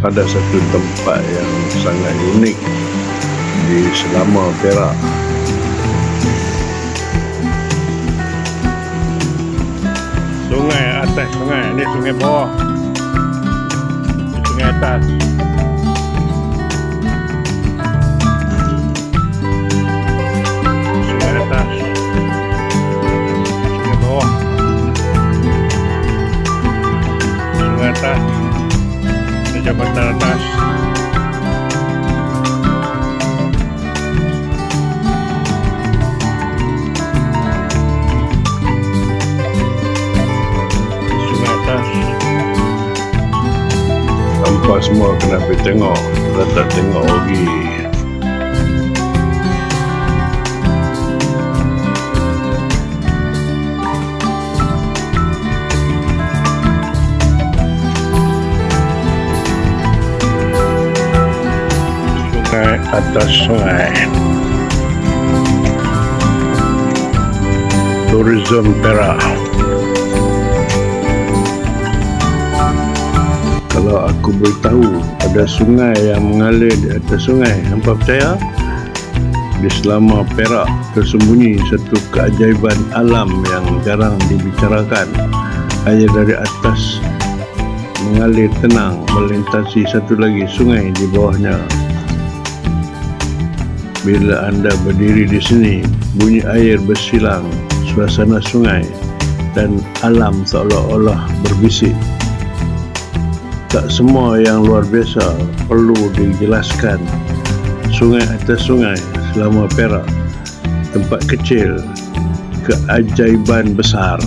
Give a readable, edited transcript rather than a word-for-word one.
ada satu tempat yang sangat unik di Selama Perak. Sungai atas sungai, ini sungai bawah, sungai atas. Sungai atas, sungai bawah, sungai atas, di jambatan atas. Tanpa semua kena pergi tengok, kalau tak tengok rugi. Sungai atas sungai, Tourism Perak. Kalau aku beritahu ada sungai yang mengalir di atas sungai, hampa percaya? Di Selama Perak tersembunyi satu keajaiban alam yang jarang dibicarakan. Air dari atas mengalir tenang melintasi satu lagi sungai di bawahnya. Bila anda berdiri di sini, bunyi air bersilang, suasana sungai dan alam seolah-olah berbisik. Tak semua yang luar biasa perlu dijelaskan. Sungai atas sungai, Selama Perak, tempat kecil, keajaiban besar.